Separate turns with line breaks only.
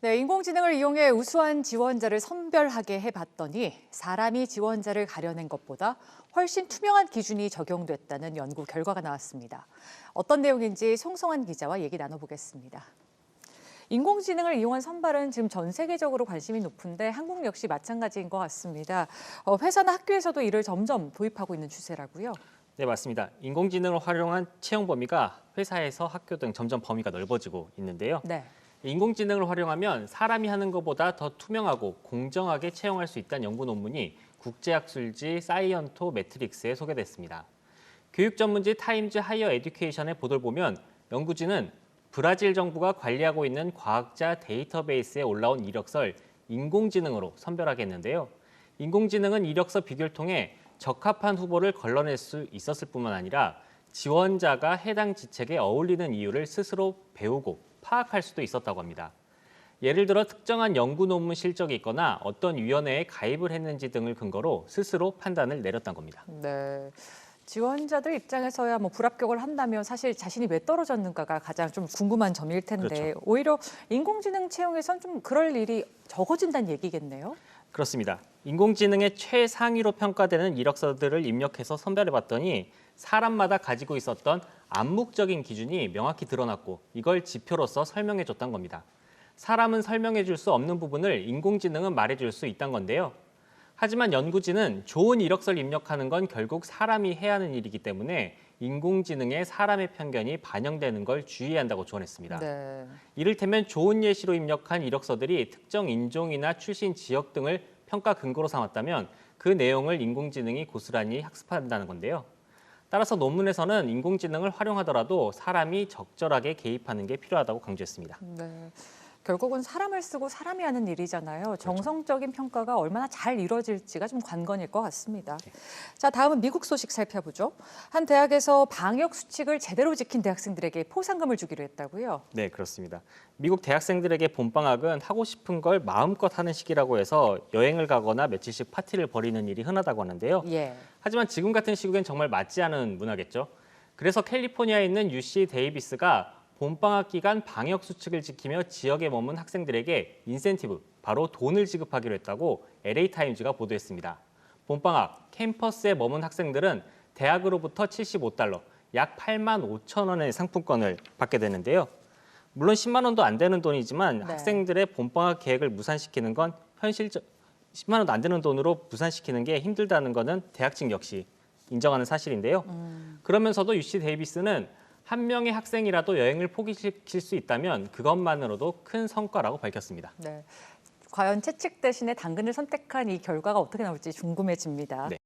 네, 인공지능을 이용해 우수한 지원자를 선별하게 해봤더니 사람이 지원자를 가려낸 것보다 훨씬 투명한 기준이 적용됐다는 연구 결과가 나왔습니다. 어떤 내용인지 송성환 기자와 얘기 나눠보겠습니다. 인공지능을 이용한 선발은 지금 전 세계적으로 관심이 높은데 한국 역시 마찬가지인 것 같습니다. 회사나 학교에서도 이를 점점 도입하고 있는 추세라고요.
네, 맞습니다. 인공지능을 활용한 채용 범위가 회사에서 학교 등 점점 범위가 넓어지고 있는데요.
네.
인공지능을 활용하면 사람이 하는 것보다 더 투명하고 공정하게 채용할 수 있다는 연구 논문이 국제학술지 사이언토 매트릭스에 소개됐습니다. 교육 전문지 타임즈 하이어 에듀케이션의 보도를 보면 연구진은 브라질 정부가 관리하고 있는 과학자 데이터베이스에 올라온 이력서를 인공지능으로 선별하겠는데요. 인공지능은 이력서 비교를 통해 적합한 후보를 걸러낼 수 있었을 뿐만 아니라 지원자가 해당 직책에 어울리는 이유를 스스로 배우고 파악할 수도 있었다고 합니다. 예를 들어 특정한 연구 논문 실적이 있거나 어떤 위원회에 가입을 했는지 등을 근거로 스스로 판단을 내렸던 겁니다.
네. 지원자들 입장에서야 불합격을 한다면 사실 자신이 왜 떨어졌는가가 가장 좀 궁금한 점일 텐데
그렇죠.
오히려 인공지능 채용에선 좀 그럴 일이 적어진다는 얘기겠네요.
그렇습니다. 인공지능의 최상위로 평가되는 이력서들을 입력해서 선별해봤더니 사람마다 가지고 있었던 암묵적인 기준이 명확히 드러났고 이걸 지표로서 설명해줬던 겁니다. 사람은 설명해줄 수 없는 부분을 인공지능은 말해줄 수 있다는 건데요. 하지만 연구진은 좋은 이력서를 입력하는 건 결국 사람이 해야 하는 일이기 때문에 인공지능에 사람의 편견이 반영되는 걸 주의해야 한다고 조언했습니다.
네.
이를테면 좋은 예시로 입력한 이력서들이 특정 인종이나 출신 지역 등을 평가 근거로 삼았다면 그 내용을 인공지능이 고스란히 학습한다는 건데요. 따라서 논문에서는 인공지능을 활용하더라도 사람이 적절하게 개입하는 게 필요하다고 강조했습니다.
네. 결국은 사람을 쓰고 사람이 하는 일이잖아요. 정성적인 평가가 얼마나 잘 이루어질지가 좀 관건일 것 같습니다. 자, 다음은 미국 소식 살펴보죠. 한 대학에서 방역 수칙을 제대로 지킨 대학생들에게 포상금을 주기로 했다고요?
네, 그렇습니다. 미국 대학생들에게 봄방학은 하고 싶은 걸 마음껏 하는 시기라고 해서 여행을 가거나 며칠씩 파티를 벌이는 일이 흔하다고 하는데요.
예.
하지만 지금 같은 시국엔 정말 맞지 않은 문화겠죠. 그래서 캘리포니아에 있는 UC 데이비스가 봄방학 기간 방역 수칙을 지키며 지역에 머문 학생들에게 인센티브, 바로 돈을 지급하기로 했다고 LA타임즈가 보도했습니다. 봄방학 캠퍼스에 머문 학생들은 대학으로부터 $75, 약 8만 5천 원의 상품권을 받게 되는데요. 물론 10만 원도 안 되는 돈이지만
네.
학생들의 봄방학 계획을 무산시키는 건 현실적 10만 원도 안 되는 돈으로 무산시키는 게 힘들다는 거는 대학 측 역시 인정하는 사실인데요. 그러면서도 UC 데이비스는 한 명의 학생이라도 여행을 포기시킬 수 있다면 그것만으로도 큰 성과라고 밝혔습니다.
네. 과연 채찍 대신에 당근을 선택한 이 결과가 어떻게 나올지 궁금해집니다.
네.